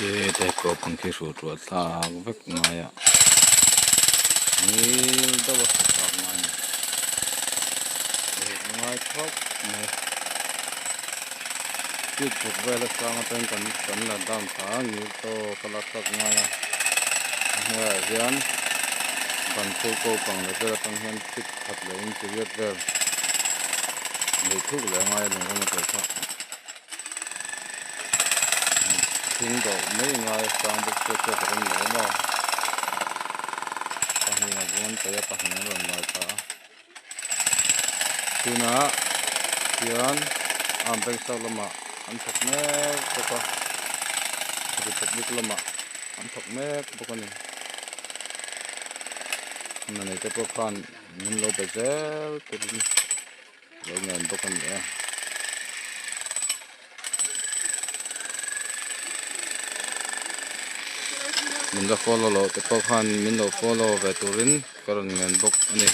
chế để có bằng cái số chuột ta vứt ngay à nhiều đâu có sạc ngay ngay khóc này chút chút về là sang tên cần là đam thả nhiều to cái là sạc ngay à nghe riêng bằng số câu bằng là cái tăng hiện tích thật là những chữ viết về để thuốc lại ngay là không có thể听到mấy ngày sang bốc xe cho cái nữa mà cái này vẫn phải cái này là nói cả tu na kian am beng sau lama am thok me ko ka cái public lama am thok me ko ka ni này cái bộ khan mình lo bezel cái gì lo ngan bộ kan ya mình đã follow lo cái bộ khan mình lo follow về turin cái ngan bộ này